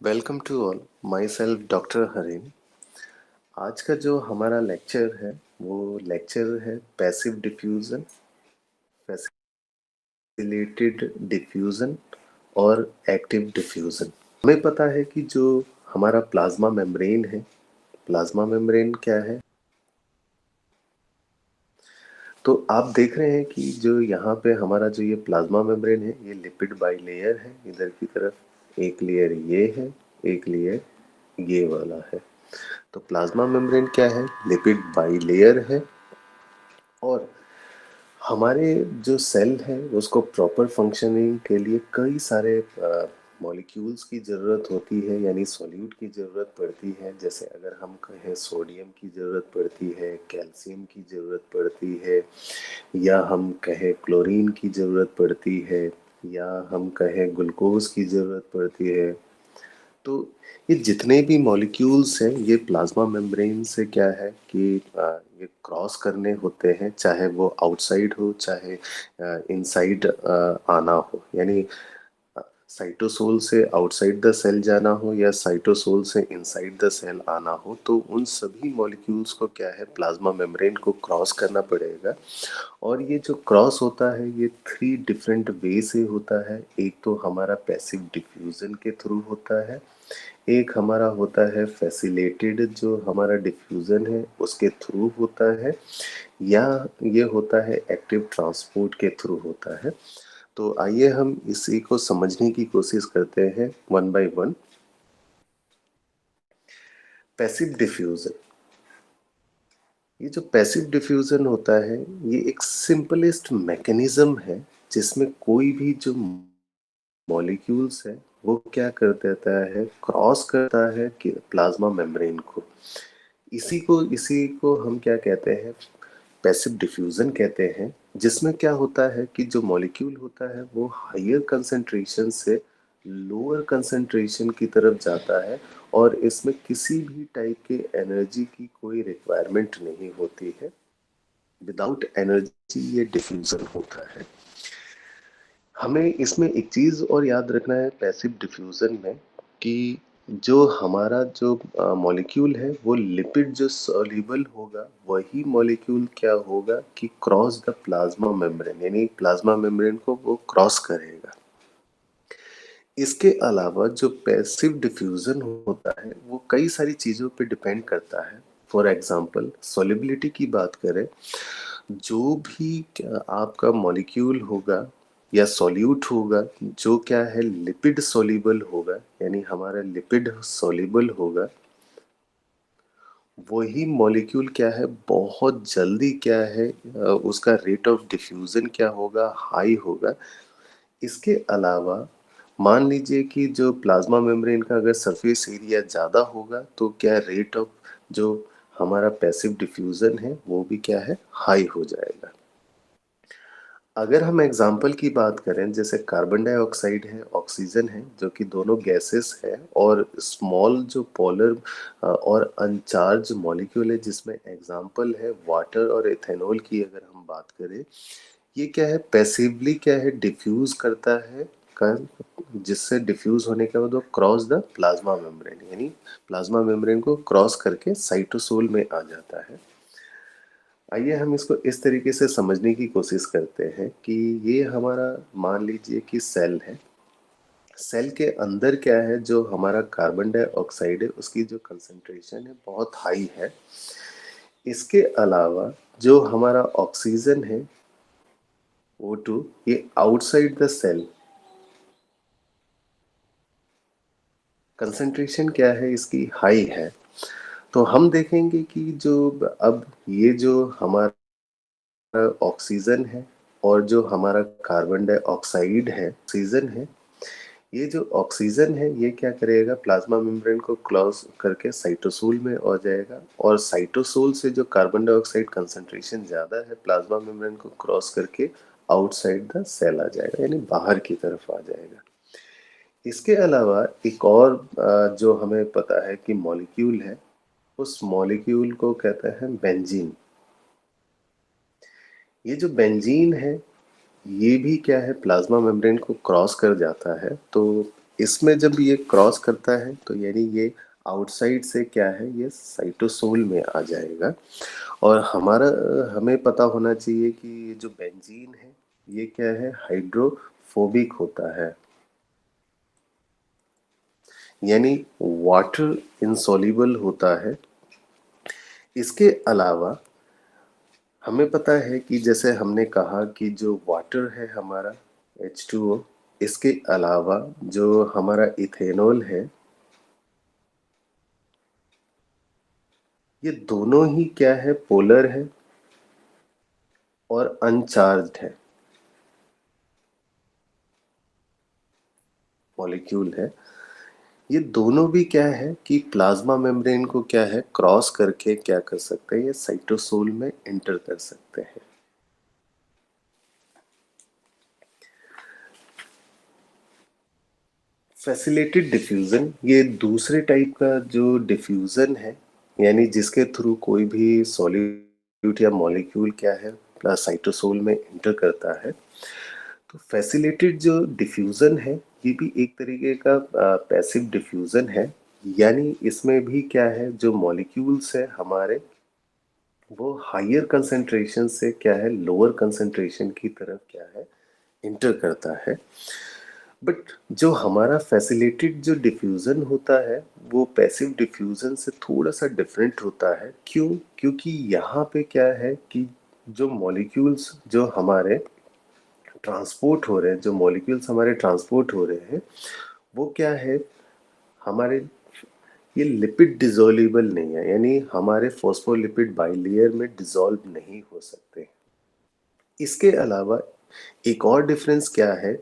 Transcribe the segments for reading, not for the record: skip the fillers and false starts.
Welcome to all. My self doctor Harin. आज का जो हमारा लेक्चर है वो लेक्चर है पैसिव डिफ्यूजन, फैसिलिटेटेड डिफ्यूजन और एक्टिव डिफ्यूजन। हमें पता है कि जो हमारा प्लाज्मा मेम्ब्रेन है, प्लाज्मा मेम्ब्रेन क्या है? तो आप देख रहे हैं कि जो यहाँ पे हमारा जो ये प्लाज्मा मेम्ब्रेन है ये लिपिड बाइलेयर है। इधर की तरफ एक लेयर ये है, एक लेयर ये वाला है। तो प्लाज्मा मेम्ब्रेन क्या है? लिपिड बाइलेयर है। और हमारे जो सेल है उसको प्रॉपर फंक्शनिंग के लिए कई सारे मॉलिक्यूल्स की ज़रूरत होती है, यानी सॉल्यूट की ज़रूरत पड़ती है। जैसे अगर हम कहें सोडियम की ज़रूरत पड़ती है, कैल्शियम की ज़रूरत पड़ती है, या हम कहें क्लोरीन की ज़रूरत पड़ती है, या हम कहें ग्लूकोज की ज़रूरत पड़ती है। तो ये जितने भी मॉलिक्यूल्स हैं ये प्लाज्मा मेम्ब्रेन से क्या है कि ये क्रॉस करने होते हैं, चाहे वो आउटसाइड हो चाहे इनसाइड आना हो। यानी साइटोसोल से आउटसाइड द सेल जाना हो या साइटोसोल से इनसाइड द सेल आना हो, तो उन सभी मॉलिक्यूल्स को क्या है, प्लाज्मा मेम्ब्रेन को क्रॉस करना पड़ेगा। और ये जो क्रॉस होता है ये थ्री डिफरेंट वे से होता है। एक तो हमारा पैसिव डिफ्यूजन के थ्रू होता है, एक हमारा होता है फैसिलिटेटेड जो हमारा डिफ्यूजन है उसके थ्रू होता है, या ये होता है एक्टिव ट्रांसपोर्ट के थ्रू होता है। तो आइए हम इसी को समझने की कोशिश करते हैं one by one. Passive diffusion, ये जो पैसिव डिफ्यूजन होता है ये एक सिंपलेस्ट मैकेनिज्म है जिसमें कोई भी जो मॉलिक्यूल्स है वो क्या कर देता है, क्रॉस करता है कि प्लाज्मा मेम्ब्रेन को। इसी को हम क्या कहते हैं, पैसिव डिफ्यूजन कहते हैं। जिसमें क्या होता है कि जो मॉलिक्यूल होता है वो हायर कंसंट्रेशन से लोअर कंसंट्रेशन की तरफ जाता है, और इसमें किसी भी टाइप के एनर्जी की कोई रिक्वायरमेंट नहीं होती है। विदाउट एनर्जी ये डिफ्यूजन होता है। हमें इसमें एक चीज और याद रखना है पैसिव डिफ्यूजन में, कि जो हमारा जो मॉलिक्यूल है वो लिपिड जो सॉल्युबल होगा वही मॉलिक्यूल क्या होगा कि क्रॉस द प्लाज्मा मेम्ब्रेन, यानी प्लाज्मा मेम्ब्रेन को वो क्रॉस करेगा। इसके अलावा जो पैसिव डिफ्यूजन होता है वो कई सारी चीजों पे डिपेंड करता है। फॉर एग्जांपल सॉल्युबिलिटी की बात करें, जो भी आपका मॉलिक्यूल होगा या सॉल्यूट होगा जो क्या है लिपिड सॉल्युबल होगा, यानी हमारा लिपिड सॉल्युबल होगा, वही मॉलिक्यूल क्या है बहुत जल्दी क्या है उसका रेट ऑफ डिफ्यूजन क्या होगा, हाई होगा। इसके अलावा मान लीजिए कि जो प्लाज्मा मेम्ब्रेन का अगर सरफेस एरिया ज़्यादा होगा तो क्या रेट ऑफ जो हमारा पैसिव डिफ्यूजन है वो भी क्या है, हाई हो जाएगा। अगर हम एग्जाम्पल की बात करें, जैसे कार्बन डाइऑक्साइड है, ऑक्सीजन है, जो कि दोनों गैसेस है, और स्मॉल जो पोलर और अनचार्ज मॉलिक्यूल है जिसमें एग्जाम्पल है वाटर और इथेनॉल की अगर हम बात करें, ये क्या है पैसिवली क्या है डिफ्यूज करता है कर जिससे डिफ्यूज होने के बाद वो क्रॉस द प्लाज्मा मेम्ब्रेन, यानी प्लाज्मा मेम्ब्रेन को क्रॉस करके साइटोसोल में आ जाता है। आइए हम इसको इस तरीके से समझने की कोशिश करते हैं कि ये हमारा मान लीजिए कि सेल है। सेल के अंदर क्या है, जो हमारा कार्बन डाइऑक्साइड है उसकी जो कंसंट्रेशन है बहुत हाई है। इसके अलावा जो हमारा ऑक्सीजन है O2, ये आउटसाइड द सेल कंसंट्रेशन क्या है इसकी हाई है। तो हम देखेंगे कि जो अब ये जो हमारा ऑक्सीजन है और जो हमारा कार्बन डाइऑक्साइड है, ऑक्सीजन है, ये जो ऑक्सीजन है ये क्या करेगा, प्लाज्मा मेम्ब्रेन को क्रॉस करके साइटोसोल में आ जाएगा, और साइटोसोल से जो कार्बन डाइऑक्साइड कंसंट्रेशन ज़्यादा है प्लाज्मा मेम्ब्रेन को क्रॉस करके आउटसाइड द सेल आ जाएगा, यानी बाहर की तरफ आ जाएगा। इसके अलावा एक और जो हमें पता है कि मॉलिक्यूल है, उस मॉलिक्यूल को कहते हैं बेंजीन। ये जो बेंजीन है ये भी क्या है प्लाज्मा मेम्ब्रेन को क्रॉस कर जाता है। तो इसमें जब ये क्रॉस करता है तो यानी ये आउटसाइड से क्या है, ये साइटोसोल में आ जाएगा। और हमें पता होना चाहिए कि ये जो बेंजीन है ये क्या है, हाइड्रोफोबिक होता है, यानी वाटर इंसॉल्युबल होता है। इसके अलावा हमें पता है कि जैसे हमने कहा कि जो वाटर है हमारा H2O, इसके अलावा जो हमारा इथेनॉल है, ये दोनों ही क्या है, पोलर है और अनचार्ज्ड है, मॉलिक्यूल है। ये दोनों भी क्या है कि प्लाज्मा मेम्ब्रेन को क्या है, क्रॉस करके क्या कर सकते हैं, ये साइटोसोल में एंटर कर सकते हैं। फैसिलिटेड डिफ्यूजन ये दूसरे टाइप का जो डिफ्यूजन है, यानी जिसके थ्रू कोई भी सॉल्यूट या मॉलिक्यूल क्या है, साइटोसोल में एंटर करता है। तो फैसिलिटेड जो डिफ्यूजन है ये भी एक तरीके का पैसिव डिफ्यूजन है, यानी इसमें भी क्या है, जो मॉलिक्यूल्स है हमारे, वो हायर कंसंट्रेशन से क्या है, लोअर कंसंट्रेशन की तरफ क्या है, इंटर करता है। बट जो हमारा फैसिलिटेड जो डिफ्यूजन होता है वो पैसिव डिफ्यूजन से थोड़ा सा डिफरेंट होता है। क्यों? क्योंकि यहाँ पे क्या है कि जो मॉलिक्यूल्स जो हमारे ट्रांसपोर्ट हो रहे हैं, जो मॉलिक्यूल्स हमारे ट्रांसपोर्ट हो रहे हैं, वो क्या है, हमारे ये लिपिड डिसॉल्युबल नहीं है, यानी हमारे फॉस्फोलिपिड बाइलेयर में डिसॉल्व नहीं हो सकते। इसके अलावा एक और डिफरेंस क्या है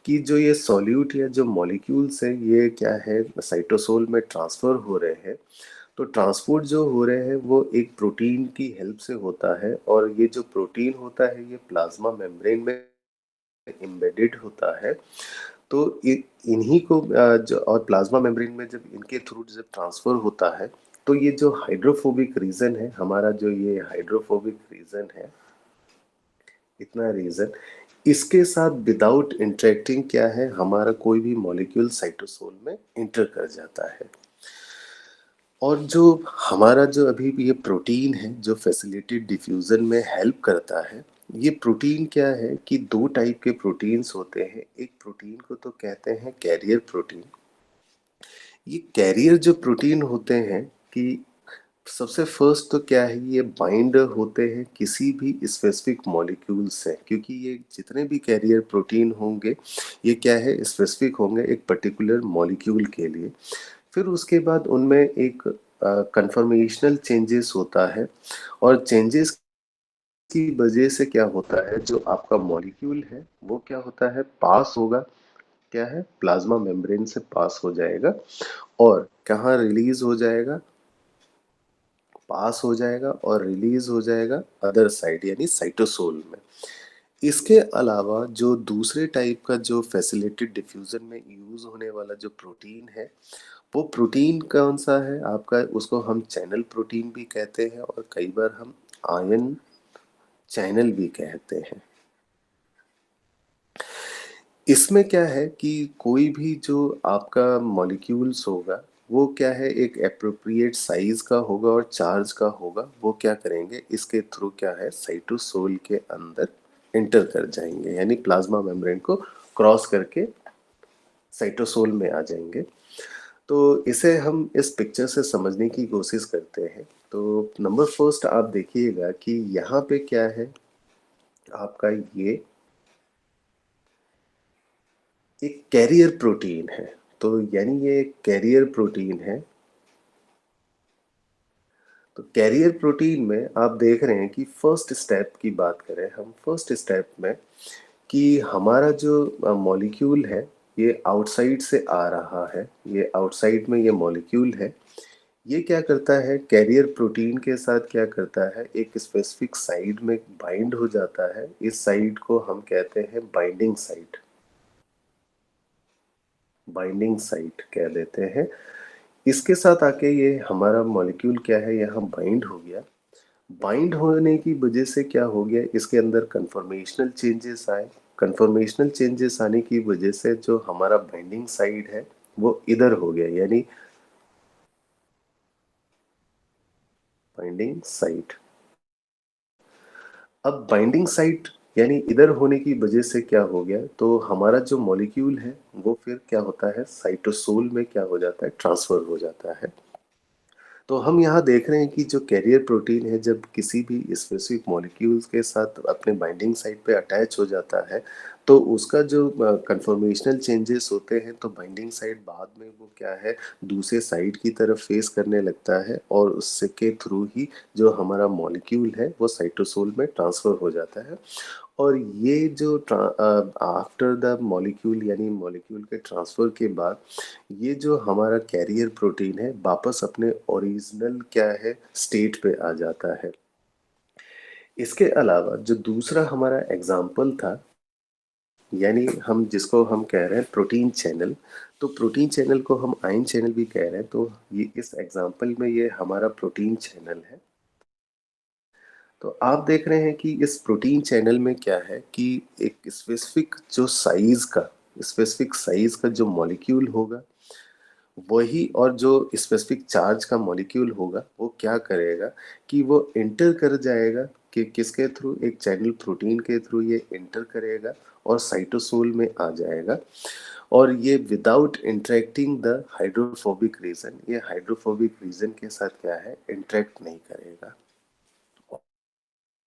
कि जो ये सॉल्यूट या जो मॉलिक्यूल्स है ये क्या है, साइटोसोल में ट्रांसफर हो रहे हैं। तो ट्रांसपोर्ट जो हो रहे हैं वो एक प्रोटीन की हेल्प से होता है, और ये जो प्रोटीन होता है ये प्लाज्मा मेम्ब्रेन में एम्बेडेड होता है। तो इन्हीं को और प्लाज्मा मेम्ब्रेन में जब इनके थ्रू जब ट्रांसफर होता है, तो ये जो हाइड्रोफोबिक रीजन है हमारा, जो ये हाइड्रोफोबिक रीजन है, इतना रीजन, इसके साथ विदाउट इंटरेक्टिंग क्या है, हमारा कोई भी मॉलिक्यूल साइटोसोल में इंटर कर जाता है। और जो हमारा जो अभी भी ये प्रोटीन है जो फैसिलिटेड डिफ्यूजन में हेल्प करता है, ये प्रोटीन क्या है कि दो टाइप के प्रोटीन्स होते हैं। एक प्रोटीन को तो कहते हैं कैरियर प्रोटीन। ये कैरियर जो प्रोटीन होते हैं कि सबसे फर्स्ट तो क्या है, ये बाइंड होते हैं किसी भी स्पेसिफिक मॉलिक्यूल से, क्योंकि ये जितने भी कैरियर प्रोटीन होंगे ये क्या है, स्पेसिफिक होंगे एक पर्टिकुलर मॉलिक्यूल के लिए। फिर उसके बाद उनमें एक कन्फर्मेशनल चेंजेस होता है, और चेंजेस की वजह से क्या होता है, जो आपका मॉलिक्यूल है वो क्या होता है, पास होगा, क्या है, प्लाज्मा मेम्ब्रेन से पास हो जाएगा, और कहाँ रिलीज हो जाएगा, पास हो जाएगा और रिलीज हो जाएगा अदर साइड, यानी साइटोसोल में। इसके अलावा जो दूसरे टाइप का जो फैसिलिटेड डिफ्यूजन में यूज होने वाला जो प्रोटीन है, वो प्रोटीन कौन सा है आपका, उसको हम चैनल प्रोटीन भी कहते हैं, और कई बार हम आयन चैनल भी कहते हैं। इसमें क्या है कि कोई भी जो आपका मॉलिक्यूल्स होगा वो क्या है, एक एप्रोप्रिएट साइज का होगा और चार्ज का होगा, वो क्या करेंगे, इसके थ्रू क्या है, साइटोसोल के अंदर एंटर कर जाएंगे, यानी प्लाज्मा मेम्ब्रेन को क्रॉस करके साइटोसोल में आ जाएंगे। तो इसे हम इस पिक्चर से समझने की कोशिश करते हैं। तो नंबर फर्स्ट आप देखिएगा कि यहाँ पे क्या है, आपका ये एक कैरियर प्रोटीन है। तो यानी ये एक कैरियर प्रोटीन है। तो कैरियर प्रोटीन में आप देख रहे हैं कि फर्स्ट स्टेप की बात करें हम, फर्स्ट स्टेप में कि हमारा जो मॉलिक्यूल है ये आउटसाइड से आ रहा है, ये आउटसाइड में ये मॉलिक्यूल है, ये क्या करता है, कैरियर प्रोटीन के साथ क्या करता है, एक स्पेसिफिक साइड में बाइंड हो जाता है। इस साइड को हम कहते हैं बाइंडिंग साइट, बाइंडिंग साइट कह देते हैं। इसके साथ आके ये हमारा मॉलिक्यूल क्या है, यहाँ बाइंड हो गया। बाइंड होने की वजह से क्या हो गया, इसके अंदर कन्फर्मेशनल चेंजेस आए। कन्फर्मेशनल चेंजेस आने की वजह से जो हमारा बाइंडिंग साइड है वो इधर हो गया, यानी बाइंडिंग साइड। अब बाइंडिंग साइट यानी इधर होने की वजह से क्या हो गया, तो हमारा जो मॉलिक्यूल है वो फिर क्या होता है, साइटोसोल में क्या हो जाता है, ट्रांसफर हो जाता है। तो हम यहाँ देख रहे हैं कि जो कैरियर प्रोटीन है जब किसी भी स्पेसिफिक मॉलिक्यूल्स के साथ अपने बाइंडिंग साइट पे अटैच हो जाता है, तो उसका जो कन्फर्मेशनल चेंजेस होते हैं, तो बाइंडिंग साइट बाद में वो क्या है, दूसरे साइड की तरफ फेस करने लगता है और उससे के थ्रू ही जो हमारा मॉलिक्यूल है वो साइटोसोल में ट्रांसफर हो जाता है। और ये जो आफ्टर द मॉलिक्यूल यानी मॉलिक्यूल के ट्रांसफर के बाद ये जो हमारा कैरियर प्रोटीन है वापस अपने ओरिजिनल क्या है, स्टेट पे आ जाता है। इसके अलावा जो दूसरा हमारा एग्जाम्पल था, यानी हम जिसको हम कह रहे हैं प्रोटीन चैनल, तो प्रोटीन चैनल को हम आयन चैनल भी कह रहे हैं, तो ये इस एग्जाम्पल में ये हमारा प्रोटीन चैनल है। तो आप देख रहे हैं कि इस प्रोटीन चैनल में क्या है कि एक स्पेसिफिक साइज का जो मॉलिक्यूल होगा वही, और जो स्पेसिफिक चार्ज का मॉलिक्यूल होगा वो क्या करेगा कि वो इंटर कर जाएगा कि किसके थ्रू, एक चैनल प्रोटीन के थ्रू ये इंटर करेगा और साइटोसोल में आ जाएगा। और ये without interacting the hydrophobic region, ये हाइड्रोफोबिक रीजन के साथ क्या है, इंटरेक्ट नहीं करेगा।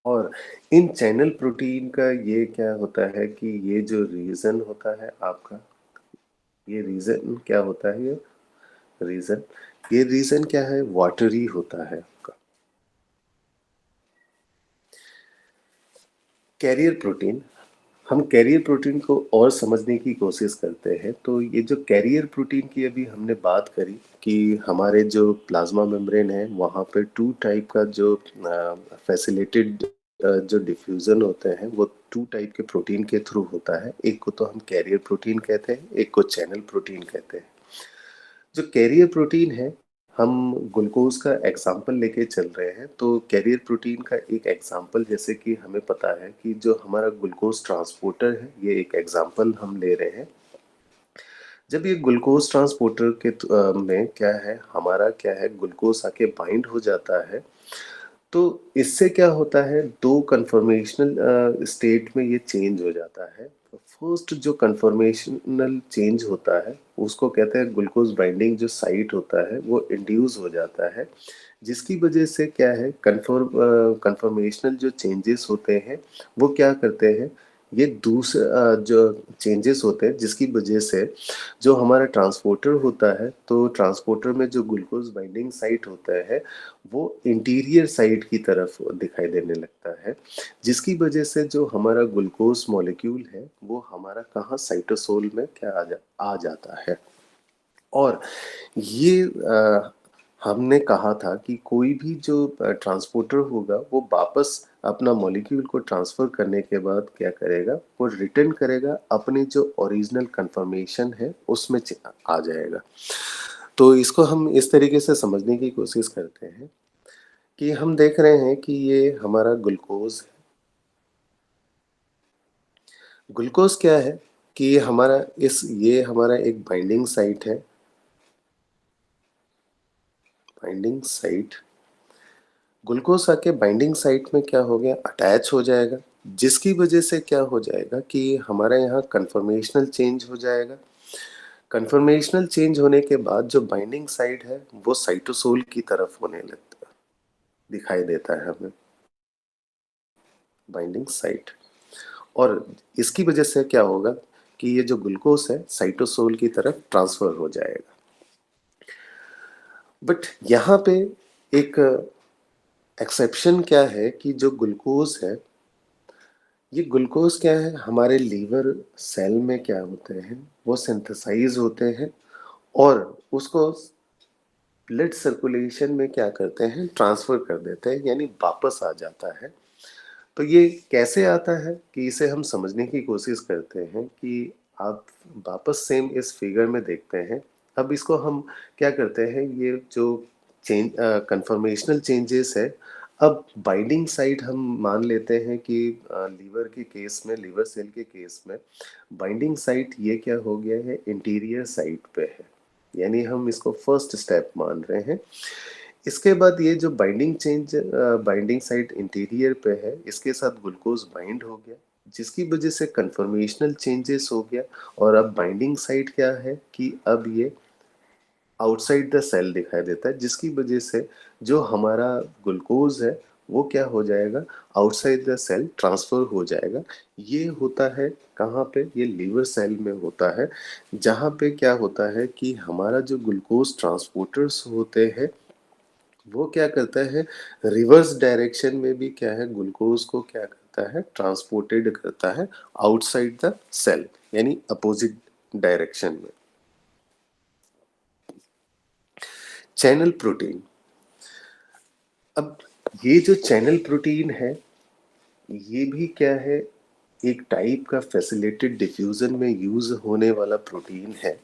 और इन चैनल प्रोटीन का ये क्या होता है कि ये जो रीजन होता है आपका, ये रीजन क्या होता है, ये रीजन, ये रीजन क्या है, वाटरी होता है आपका। कैरियर प्रोटीन, हम कैरियर प्रोटीन को और समझने की कोशिश करते हैं, तो ये जो कैरियर प्रोटीन की अभी हमने बात करी कि हमारे जो प्लाज्मा मेम्ब्रेन है वहाँ पे टू टाइप का जो फैसिलिटेड जो डिफ्यूजन होते हैं वो टू टाइप के प्रोटीन के थ्रू होता है। एक को तो हम कैरियर प्रोटीन कहते हैं, एक को चैनल प्रोटीन कहते हैं। जो कैरियर प्रोटीन है, हम ग्लूकोज का एग्जाम्पल लेके चल रहे हैं, तो कैरियर प्रोटीन का एक एग्जाम्पल जैसे कि हमें पता है कि जो हमारा ग्लूकोज ट्रांसपोर्टर है, ये एक एग्जाम्पल हम ले रहे हैं। जब ये ग्लूकोज ट्रांसपोर्टर के में क्या है, हमारा क्या है, ग्लूकोज आके बाइंड हो जाता है, तो इससे क्या होता है, दो कन्फर्मेशनल स्टेट में ये चेंज हो जाता है। फर्स्ट जो कन्फर्मेशनल चेंज होता है उसको कहते हैं ग्लूकोज बाइंडिंग जो साइट होता है वो इंड्यूस हो जाता है, जिसकी वजह से क्या है, कन्फर्मेशनल जो चेंजेस होते हैं वो क्या करते हैं, ये दूसरा जो चेंजेस होते हैं जिसकी वजह से जो हमारा ट्रांसपोर्टर होता है, तो ट्रांसपोर्टर में जो ग्लूकोज बाइंडिंग साइट होता है वो इंटीरियर साइड की तरफ दिखाई देने लगता है, जिसकी वजह से जो हमारा ग्लूकोज मॉलिक्यूल है वो हमारा कहाँ, साइटोसोल में क्या आ जाता है। और ये हमने कहा था कि कोई भी जो ट्रांसपोर्टर होगा वो वापस अपना मॉलिक्यूल को ट्रांसफर करने के बाद क्या करेगा, वो रिटर्न करेगा अपनी जो ओरिजिनल कंफर्मेशन है उसमें आ जाएगा। तो इसको हम इस तरीके से समझने की कोशिश करते हैं कि हम देख रहे हैं कि ये हमारा ग्लूकोज, ग्लूकोज क्या है कि ये हमारा एक बाइंडिंग साइट है, बाइंडिंग साइट। ग्लूकोज आके बाइंडिंग साइट में क्या हो गया, अटैच हो जाएगा, जिसकी वजह से क्या हो जाएगा कि हमारे यहाँ कन्फर्मेशनल चेंज हो जाएगा। कन्फर्मेशनल चेंज होने के बाद जो बाइंडिंग साइट है वो साइटोसोल की तरफ होने लगता है, दिखाई देता है हमें बाइंडिंग साइट। और इसकी वजह से क्या होगा कि ये जो ग्लूकोज है साइटोसोल की तरफ ट्रांसफर हो जाएगा। बट यहाँ पे एक एक्सेप्शन क्या है कि जो ग्लूकोज है, ये ग्लूकोज क्या है, हमारे लीवर सेल में क्या होते हैं, वो सिंथेसाइज होते हैं और उसको ब्लड सर्कुलेशन में क्या करते हैं, ट्रांसफर कर देते हैं, यानी वापस आ जाता है। तो ये कैसे आता है कि इसे हम समझने की कोशिश करते हैं कि आप वापस सेम इस फिगर में देखते हैं। अब इसको हम क्या करते हैं, ये जो चेंज कन्फर्मेशनल चेंजेस है, अब बाइंडिंग साइट हम मान लेते हैं कि लीवर के केस में, लीवर सेल के केस में बाइंडिंग साइट ये क्या हो गया है, इंटीरियर साइट पे है, यानी हम इसको फर्स्ट स्टेप मान रहे हैं। इसके बाद ये जो बाइंडिंग साइट इंटीरियर पे है, इसके साथ ग्लूकोज बाइंड हो गया, जिसकी वजह से कन्फर्मेशनल चेंजेस हो गया। और अब बाइंडिंग साइट क्या है कि अब ये आउटसाइड द सेल दिखाई देता है, जिसकी वजह से जो हमारा ग्लूकोज है वो क्या हो जाएगा, आउटसाइड द सेल ट्रांसफर हो जाएगा। ये होता है कहाँ पे, ये लीवर सेल में होता है, जहाँ पे क्या होता है कि हमारा जो ग्लूकोज ट्रांसपोर्टर्स होते हैं वो क्या करता है, रिवर्स डायरेक्शन में भी क्या है, ग्लूकोज को क्या करता है, ट्रांसपोर्टेड करता है आउटसाइड द सेल, यानी अपोजिट डायरेक्शन में। चैनल प्रोटीन, अब ये जो चैनल प्रोटीन है ये भी क्या है, एक टाइप का फैसिलिटेड डिफ्यूजन में यूज होने वाला प्रोटीन है।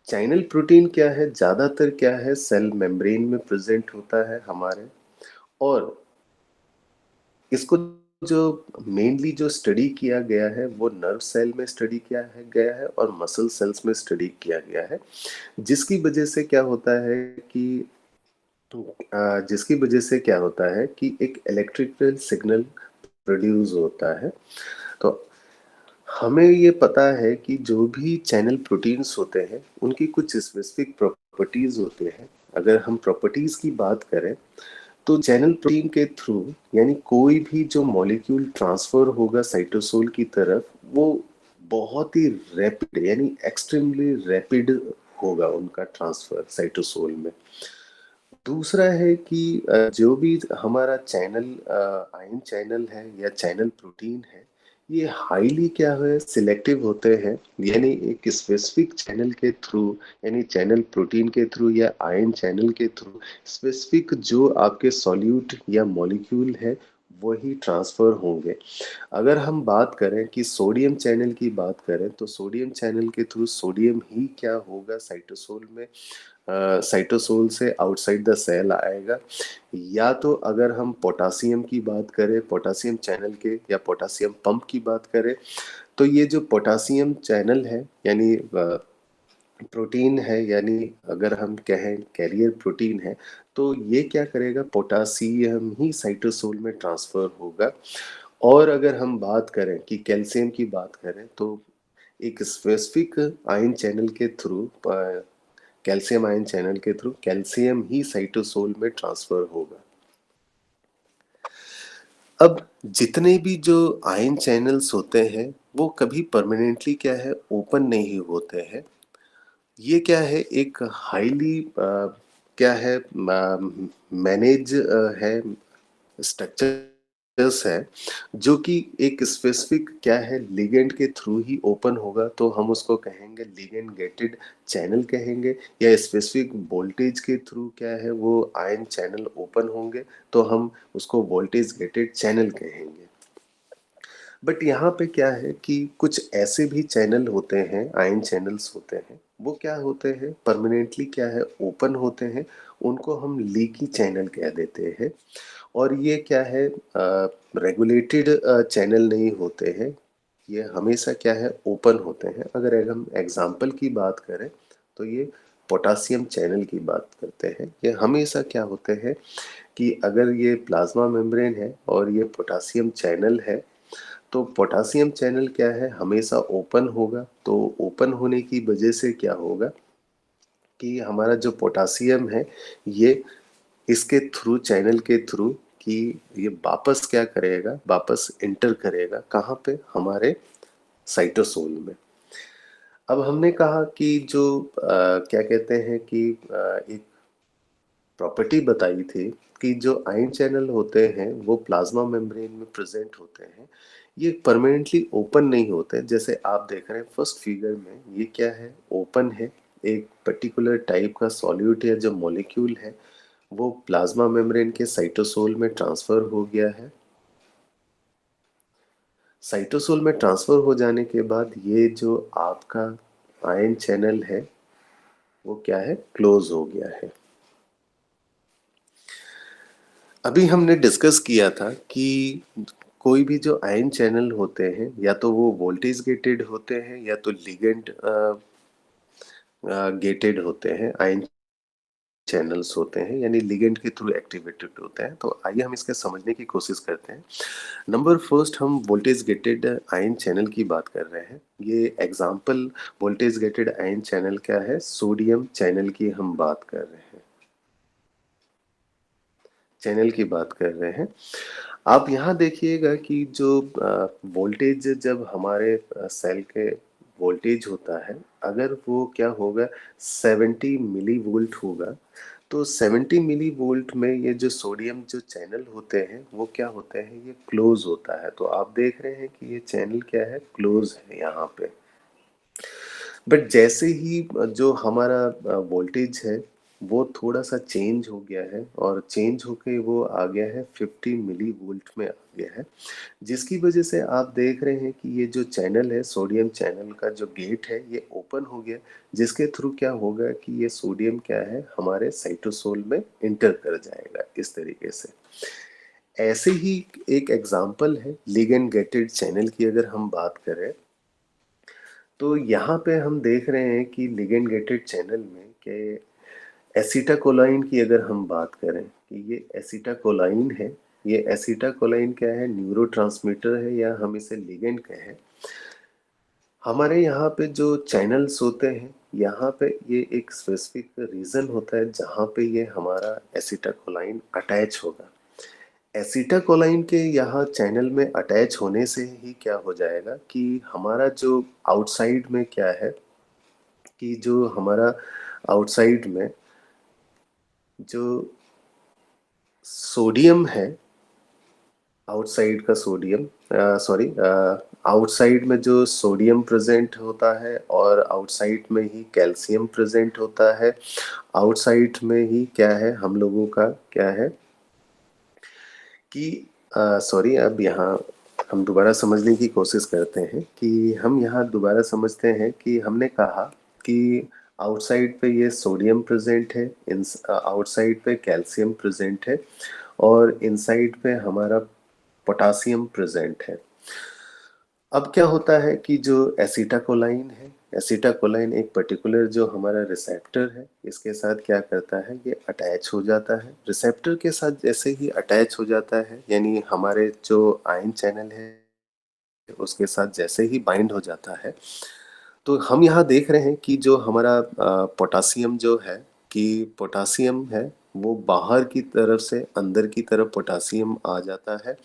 चैनल प्रोटीन क्या है, ज्यादातर क्या है सेल मेम्ब्रेन में प्रेजेंट होता है हमारे, और इसको जो मेनली जो स्टडी किया गया है वो नर्व सेल में स्टडी किया है गया है और मसल सेल्स में स्टडी किया गया है, जिसकी वजह से क्या होता है कि जिसकी वजह से क्या होता है कि एक इलेक्ट्रिकल सिग्नल प्रोड्यूस होता है। तो हमें ये पता है कि जो भी चैनल प्रोटीन्स होते हैं उनकी कुछ स्पेसिफिक प्रॉपर्टीज होते हैं। अगर हम प्रॉपर्टीज की बात करें तो चैनल प्रोटीन के थ्रू, यानी कोई भी जो मॉलिक्यूल ट्रांसफर होगा साइटोसोल की तरफ, वो बहुत ही रैपिड यानी एक्सट्रीमली रैपिड होगा उनका ट्रांसफर साइटोसोल में। दूसरा है कि जो भी हमारा चैनल आयन चैनल है या चैनल प्रोटीन है, ये हाईली क्या है, सिलेक्टिव होते हैं, यानी एक स्पेसिफिक चैनल के थ्रू, यानी चैनल प्रोटीन के थ्रू या आयन चैनल के थ्रू स्पेसिफिक जो आपके सॉल्यूट या मॉलिक्यूल है वही ट्रांसफर होंगे। अगर हम बात करें कि सोडियम चैनल की बात करें तो सोडियम चैनल के थ्रू सोडियम ही क्या होगा साइटोसोल में, साइटोसोल से आउटसाइड द सेल आएगा। या तो अगर हम पोटासियम की बात करें, पोटासियम चैनल के या पोटासियम पंप की बात करें, तो ये जो पोटासियम चैनल है यानी प्रोटीन है, यानी अगर हम कहें कैरियर प्रोटीन है, तो ये क्या करेगा, पोटासियम ही साइटोसोल में ट्रांसफर होगा। और अगर हम बात करें कि कैल्शियम की बात करें तो एक स्पेसिफिक आयन चैनल के थ्रू, कैल्शियम आयन चैनल के थ्रू कैल्शियम ही साइटोसोल में ट्रांसफर होगा। अब जितने भी जो आयन चैनल्स होते हैं वो कभी परमानेंटली क्या है, ओपन नहीं होते हैं। ये क्या है, एक हाईली क्या है, मैनेज है, स्ट्रक्चर्स है, जो कि एक स्पेसिफिक क्या है, लिगेंड के थ्रू ही ओपन होगा, तो हम उसको कहेंगे लिगेंड गेटेड चैनल कहेंगे। या स्पेसिफिक वोल्टेज के थ्रू क्या है, वो आयन चैनल ओपन होंगे, तो हम उसको वोल्टेज गेटेड चैनल कहेंगे। बट यहाँ पे क्या है कि कुछ ऐसे भी चैनल होते हैं, आयन चैनल्स होते हैं, वो क्या होते हैं, परमानेंटली क्या है, ओपन होते हैं, उनको हम लीकी चैनल कह देते हैं। और ये क्या है, रेगुलेटेड चैनल नहीं होते हैं, ये हमेशा क्या है, ओपन होते हैं। अगर हम एग्जाम्पल की बात करें तो ये पोटासियम चैनल की बात करते हैं। ये हमेशा क्या होते हैं कि अगर ये प्लाज्मा मेम्ब्रेन है और ये पोटासियम चैनल है, तो पोटासियम चैनल क्या है, हमेशा ओपन होगा। तो ओपन होने की वजह से क्या होगा कि हमारा जो पोटासियम है ये इसके थ्रू, चैनल के थ्रू, कि ये वापस क्या करेगा, वापस इंटर करेगा कहाँ पे, हमारे साइटोसोल में। अब हमने कहा कि जो क्या कहते हैं कि एक प्रॉपर्टी बताई थी कि जो आयन चैनल होते हैं वो प्लाज्मा मेम्ब्रेन में प्रेजेंट होते हैं, ये परमानेंटली ओपन नहीं होते। जैसे आप देख रहे हैं फर्स्ट फिगर में, ये क्या है, ओपन है, एक पर्टिकुलर टाइप का सॉल्यूट या जो मॉलिक्यूल है वो प्लाज्मा मेम्ब्रेन के साइटोसोल में ट्रांसफर हो गया है। साइटोसोल में ट्रांसफर हो जाने के बाद ये जो आपका आयन चैनल है वो क्या है, क्लोज हो गया है। अभी हमने डिस्कस किया था कि कोई भी जो आयन चैनल होते हैं या तो वो वोल्टेज गेटेड होते हैं या तो लिगेंड गेटेड होते हैं, आयन चैनल्स होते हैं यानी लिगेंड के थ्रू एक्टिवेटेड होते हैं। तो आइए हम इसके समझने की कोशिश करते हैं। नंबर फर्स्ट हम वोल्टेज गेटेड आयन चैनल की बात कर रहे हैं। ये example voltage gated ion channel क्या है? सोडियम चैनल की हम बात कर रहे हैं, चैनल की बात कर रहे हैं। आप यहाँ देखिएगा कि जो वोल्टेज जब हमारे सेल के वोल्टेज होता है, अगर वो क्या होगा 70 मिली वोल्ट होगा, तो 70 मिली वोल्ट में ये जो सोडियम जो चैनल होते हैं वो क्या होते हैं, ये क्लोज होता है। तो आप देख रहे हैं कि ये चैनल क्या है, क्लोज है यहाँ पे। बट जैसे ही जो हमारा वोल्टेज है वो थोड़ा सा चेंज हो गया है और चेंज होके वो आ गया है 50 मिली वोल्ट में आ गया है, जिसकी वजह से आप देख रहे हैं कि ये जो चैनल है, सोडियम चैनल का जो गेट है ये ओपन हो गया, जिसके थ्रू क्या होगा कि ये सोडियम क्या है हमारे साइटोसोल में इंटर कर जाएगा इस तरीके से। ऐसे ही एक एग्जांपल है लिगेंड गेटेड चैनल की, अगर हम बात करें तो यहाँ पे हम देख रहे हैं कि लिगेंड गेटेड चैनल में के एसिटाकोलाइन की अगर हम बात करें कि ये एसिटाकोलाइन है, ये एसिटाकोलाइन क्या है, न्यूरोट्रांसमीटर है या हम इसे लिगेंड कहें। हमारे यहाँ पे जो चैनल्स होते हैं, यहाँ पे ये एक स्पेसिफिक रीजन होता है जहाँ पे ये हमारा एसिटाकोलाइन अटैच होगा। एसिटाकोलाइन के यहाँ चैनल में अटैच होने से ही क्या हो जाएगा कि हमारा जो आउटसाइड में क्या है कि जो हमारा आउटसाइड में जो सोडियम है, आउटसाइड का सोडियम, सॉरी, आउटसाइड में जो सोडियम प्रेजेंट होता है और आउटसाइड में ही कैल्शियम प्रेजेंट होता है। आउटसाइड में ही क्या है हम लोगों का क्या है कि सॉरी, अब यहाँ हम दोबारा समझने की कोशिश करते हैं कि हम यहाँ दोबारा समझते हैं कि हमने कहा कि आउटसाइड पे ये सोडियम प्रेजेंट है, इन आउटसाइड पे कैल्शियम प्रेजेंट है और इनसाइड पे हमारा पोटासियम प्रेजेंट है। अब क्या होता है कि जो एसिटाकोलाइन है, एसिटाकोलाइन एक पर्टिकुलर जो हमारा रिसेप्टर है, इसके साथ क्या करता है, ये अटैच हो जाता है। रिसेप्टर के साथ जैसे ही अटैच हो जाता है यानी हमारे जो आयन चैनल है उसके साथ जैसे ही बाइंड हो जाता है, तो हम यहाँ देख रहे हैं कि जो हमारा पोटासियम जो है, कि पोटासियम है वो बाहर की तरफ से अंदर की तरफ पोटासियम आ जाता है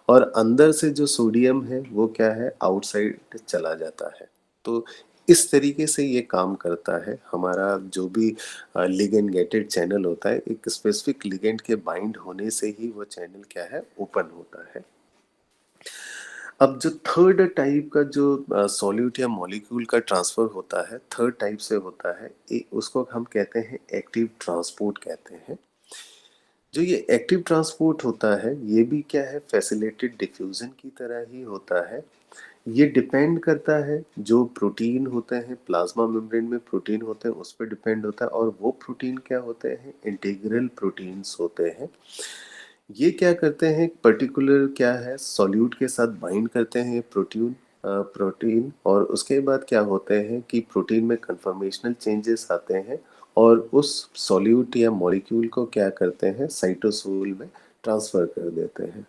और अंदर से जो सोडियम है वो क्या है, आउटसाइड चला जाता है। तो इस तरीके से ये काम करता है। हमारा जो भी लिगेंड गेटेड चैनल होता है, एक स्पेसिफिक लिगेंड के बाइंड होने से ही वो चैनल क्या है, ओपन होता है। अब जो थर्ड टाइप का जो सॉल्यूट या मॉलिक्यूल का ट्रांसफर होता है, थर्ड टाइप से होता है, उसको हम कहते हैं एक्टिव ट्रांसपोर्ट कहते हैं। जो ये एक्टिव ट्रांसपोर्ट होता है ये भी क्या है, फैसिलिटेटेड डिफ्यूजन की तरह ही होता है। ये डिपेंड करता है जो प्रोटीन होते हैं प्लाज्मा मेम्ब्रेन में, प्रोटीन होते हैं उस पर डिपेंड होता है, और वो प्रोटीन क्या होते हैं, इंटीग्रल प्रोटीन्स होते हैं। ये क्या करते हैं, पर्टिकुलर क्या है, सॉल्यूट के साथ बाइंड करते हैं प्रोटीन, प्रोटीन, और उसके बाद क्या होते हैं कि प्रोटीन में कन्फर्मेशनल चेंजेस आते हैं और उस सॉल्यूट या मॉलिक्यूल को क्या करते हैं, साइटोसोल में ट्रांसफर कर देते हैं।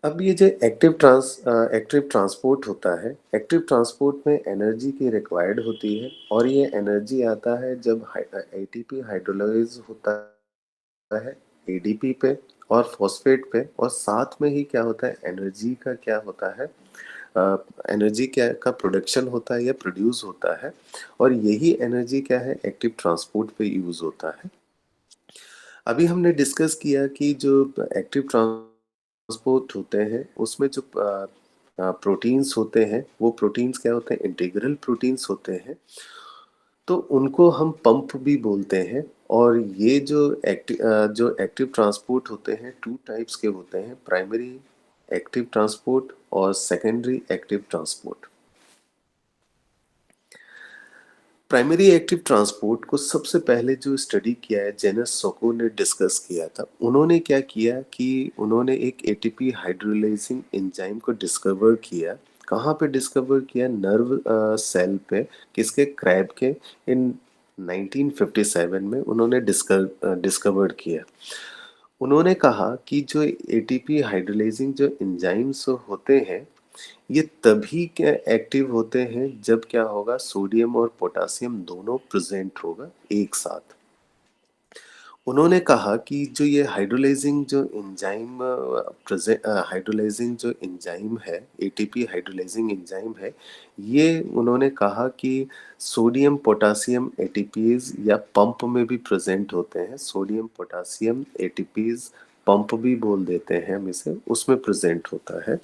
अब ये जो एक्टिव ट्रांसपोर्ट होता है, एक्टिव ट्रांसपोर्ट में एनर्जी की रिक्वायर्ड होती है और ये एनर्जी आता है जब एटीपी हाइड्रोलाइज होता है एडीपी पे और फॉस्फेट पे, और साथ में ही क्या होता है, एनर्जी का क्या होता है, एनर्जी क्या का प्रोडक्शन होता है या प्रोड्यूस होता है, और यही एनर्जी क्या है, एक्टिव ट्रांसपोर्ट पे यूज होता है। अभी हमने डिस्कस किया कि जो एक्टिव ट्रांसपोर्ट होते हैं उसमें जो प्रोटीन्स होते हैं वो प्रोटीन्स क्या होते हैं, इंटीग्रल प्रोटीन्स होते हैं, तो उनको हम पंप भी बोलते हैं। और ये जो एक्टिव ट्रांसपोर्ट होते हैं टू टाइप्स के होते हैं, प्राइमरी एक्टिव ट्रांसपोर्ट और secondary active transport. Primary active transport को सबसे पहले जो स्टडी किया है जेनस सोको ने डिस्कस किया था। उन्होंने क्या किया कि उन्होंने एक एटीपी हाइड्रोलाइजिंग एंजाइम को डिस्कवर किया। कहाँ पे डिस्कवर किया? नर्व सेल पे। किसके? क्रैब के। इन 1957 में उन्होंने डिस्कवर किया। उन्होंने कहा कि जो एटीपी हाइड्रोलाइजिंग जो एंजाइम्स होते हैं, ये तभी क्या एक्टिव होते हैं जब क्या होगा, सोडियम और पोटासियम दोनों प्रेजेंट होगा एक साथ। उन्होंने कहा कि जो ये हाइड्रोलाइजिंग जो एंजाइम हाइड्रोलाइजिंग जो एंजाइम है, एटीपी हाइड्रोलाइजिंग एंजाइम है, ये उन्होंने कहा कि सोडियम पोटासियम एटीपीज या पंप में भी प्रेजेंट होते हैं। सोडियम पोटासियम एटीपीज पंप भी बोल देते हैं हम इसे, उसमें प्रेजेंट होता है।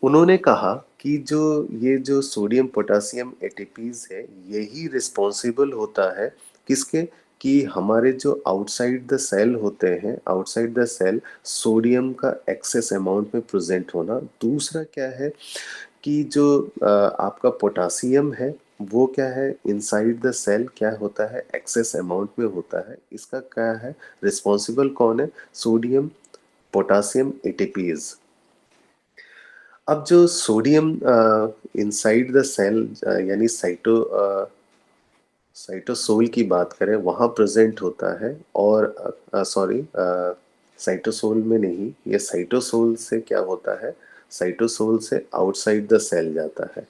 उन्होंने कहा कि जो ये जो सोडियम पोटासियम एटीपीज है, यही रिस्पॉन्सिबल होता है किसके? कि हमारे जो आउटसाइड द सेल होते हैं, आउटसाइड द सेल सोडियम का एक्सेस अमाउंट में प्रेजेंट होना। दूसरा क्या है कि जो आपका पोटासियम है, वो क्या है, इनसाइड द सेल क्या होता है, एक्सेस अमाउंट में होता है। इसका क्या है, रिस्पॉन्सिबल कौन है? Sodium potassium ATPs. अब जो सोडियम इनसाइड द सेल यानी साइटोसोल की बात करें, वहाँ प्रेजेंट होता है। और सॉरी, साइटोसोल में नहीं, ये साइटोसोल से क्या होता है, साइटोसोल से आउटसाइड द सेल जाता है,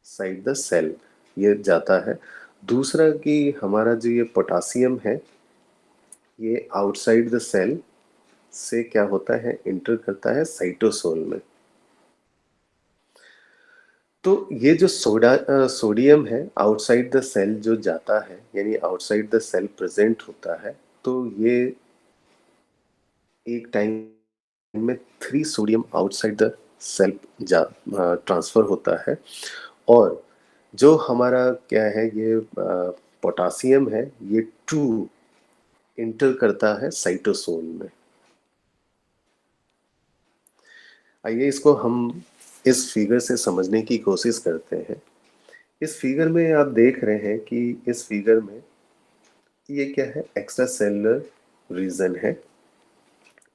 साइड द सेल ये जाता है। दूसरा कि हमारा जो ये पोटासियम है, ये आउटसाइड द सेल से क्या होता है, इंटर करता है साइटोसोल में। तो ये जो सोडियम है, आउटसाइड द सेल जो जाता है, यानी आउटसाइड द सेल प्रेजेंट होता है, तो ये एक टाइम में 3 सोडियम आउटसाइड द सेल जा ट्रांसफर होता है। और जो हमारा क्या है, ये पोटासियम है, ये 2 इंटर करता है साइटोसोल में। आइए इसको हम इस फिगर से समझने की कोशिश करते हैं। इस फिगर में आप देख रहे हैं कि इस फिगर में ये क्या है, एक्स्ट्रा सेलुलर रीजन है।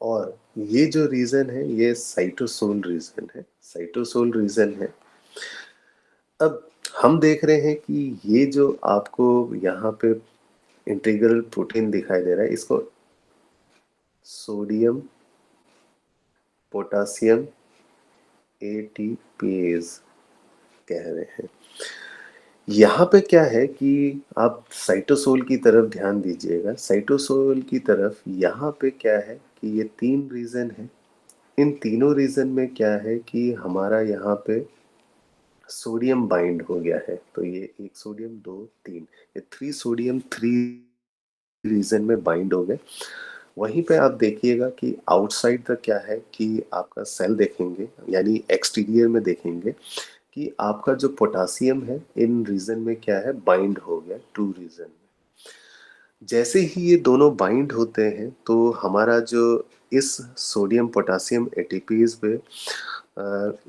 और ये जो रीजन है, ये साइटोसोल रीजन है, साइटोसोल रीजन है। अब हम देख रहे हैं कि ये जो आपको यहाँ पे इंटीग्रल प्रोटीन दिखाई दे रहा है, इसको सोडियम पोटासियम एटीपीज कह रहे हैं। यहाँ पे क्या है कि आप साइटोसोल की तरफ ध्यान दीजिएगा। साइटोसोल की तरफ यहाँ पे क्या है कि ये 3 रीजन है। इन तीनों रीजन में क्या है कि हमारा यहाँ पे सोडियम बाइंड हो गया है। तो ये 1 सोडियम 2 3, ये 3 सोडियम 3 रीजन में बाइंड हो गए। वहीं पे आप देखिएगा कि आउटसाइड का क्या है कि आपका सेल देखेंगे, यानी एक्सटीरियर में देखेंगे कि आपका जो पोटासियम है, इन रीजन में क्या है, बाइंड हो गया 2 रीजन में। जैसे ही ये दोनों बाइंड होते हैं, तो हमारा जो इस सोडियम पोटासियम एटीपीज पे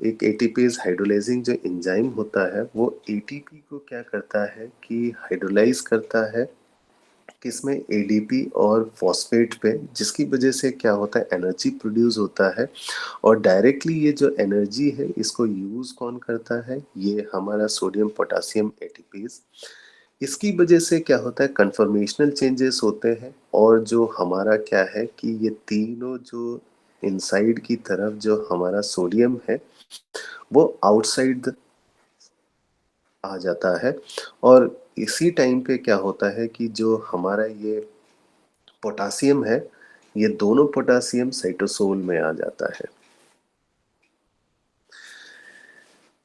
एक एटीपीज हाइड्रोलाइजिंग जो एंजाइम होता है, वो एटीपी को क्या करता है कि हाइड्रोलाइज करता है किसमें, एडीपी और फॉस्फेट पे, जिसकी वजह से क्या होता है, एनर्जी प्रोड्यूस होता है। और डायरेक्टली ये जो एनर्जी है, इसको यूज कौन करता है, ये हमारा सोडियम पोटासियम एटीपीज। इसकी वजह से क्या होता है, कन्फर्मेशनल चेंजेस होते हैं। और जो हमारा क्या है कि ये तीनों जो इनसाइड की तरफ जो हमारा सोडियम है, वो आउटसाइड आ जाता है। और इसी टाइम पे क्या होता है कि जो हमारा ये पोटासियम है, ये दोनों पोटासियम साइटोसोल में आ जाता है।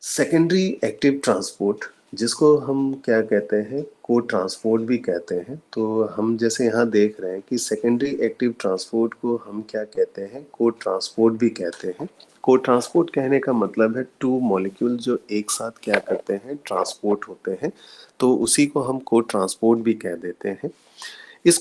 सेकेंडरी एक्टिव ट्रांसपोर्ट, जिसको हम क्या कहते हैं, को ट्रांसपोर्ट भी कहते हैं। तो हम जैसे यहाँ देख रहे हैं कि सेकेंडरी एक्टिव ट्रांसपोर्ट को हम क्या कहते हैं, को ट्रांसपोर्ट भी कहते हैं। को ट्रांसपोर्ट कहने का मतलब है 2 मॉलिक्यूल जो एक साथ क्या करते हैं, ट्रांसपोर्ट होते हैं। तो उसी को हम को ट्रांसपोर्ट भी कह देते हैं। इस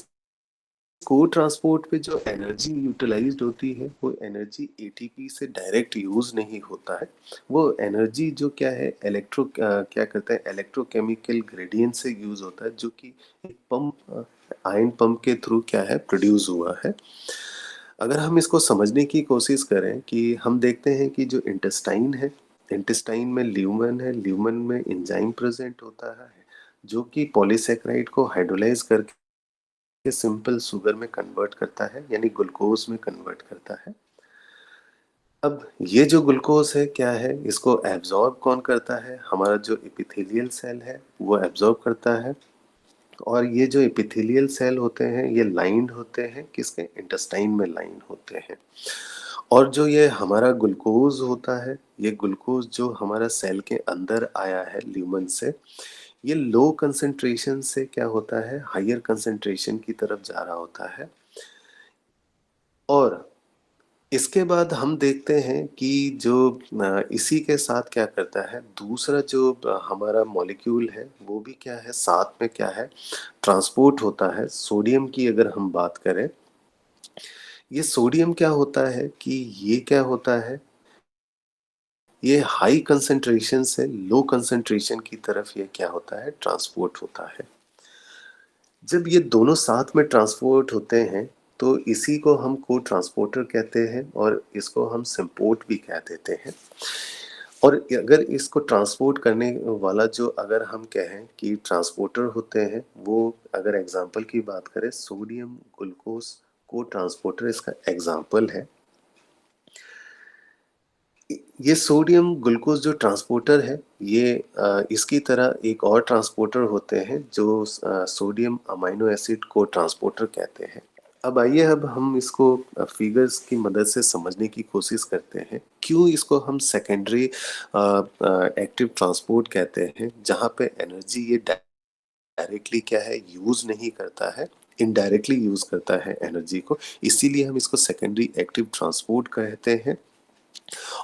कोर ट्रांसपोर्ट पे जो एनर्जी यूटिलाइज्ड होती है वो एनर्जी एटीपी से डायरेक्ट यूज नहीं होता है। वो एनर्जी जो क्या है क्या करता है इलेक्ट्रोकेमिकल ग्रेडियंट से यूज होता है, जो कि एक पंप आयन पंप के थ्रू क्या है प्रोड्यूस हुआ है। अगर हम इसको समझने की कोशिश करें कि हम देखते हैं कि जो इंटेस्टाइन है, इंटेस्टाइन में ल्यूमन है, ल्यूमन में एंजाइम प्रेजेंट होता है जो कि पॉलीसेकेराइड को हाइड्रोलाइज करके सिंपल शुगर में कन्वर्ट करता है, यानी ग्लूकोज में कन्वर्ट करता है। अब ये जो ग्लूकोज है क्या है, इसको एब्जॉर्ब कौन करता है, हमारा जो एपिथेलियल सेल है वो एब्जॉर्ब करता है। और ये जो एपिथेलियल सेल होते हैं ये लाइंड होते हैं किसके, इंटेस्टाइन में लाइन होते हैं। और जो ये हमारा ग्लूकोज होता है, ये ग्लूकोज जो हमारा सेल के अंदर आया है ल्यूमन से, ये लो कंसंट्रेशन से क्या होता है हायर कंसंट्रेशन की तरफ जा रहा होता है। और इसके बाद हम देखते हैं कि जो इसी के साथ क्या करता है दूसरा जो हमारा मॉलिक्यूल है वो भी क्या है साथ में क्या है ट्रांसपोर्ट होता है। सोडियम की अगर हम बात करें, ये सोडियम क्या होता है कि ये क्या होता है, ये हाई कंसंट्रेशन से लो कंसंट्रेशन की तरफ ये क्या होता है ट्रांसपोर्ट होता है। जब ये दोनों साथ में ट्रांसपोर्ट होते हैं तो इसी को हम को ट्रांसपोर्टर कहते हैं और इसको हम सिम्पोर्ट भी कह देते हैं। और अगर इसको ट्रांसपोर्ट करने वाला जो अगर हम कहें कि ट्रांसपोर्टर होते हैं, वो अगर एग्जांपल की बात करें सोडियम ग्लूकोज को ट्रांसपोर्टर इसका एग्जांपल है। ये सोडियम ग्लूकोज जो ट्रांसपोर्टर है ये इसकी तरह एक और ट्रांसपोर्टर होते हैं जो सोडियम अमाइनो एसिड को ट्रांसपोर्टर कहते हैं। अब आइए अब हम इसको फिगर्स की मदद से समझने की कोशिश करते हैं क्यों इसको हम सेकेंडरी एक्टिव ट्रांसपोर्ट कहते हैं, जहाँ पे एनर्जी ये डायरेक्टली क्या है यूज नहीं करता है, इनडायरेक्टली यूज करता है एनर्जी को, इसीलिए हम इसको सेकेंडरी एक्टिव ट्रांसपोर्ट कहते हैं।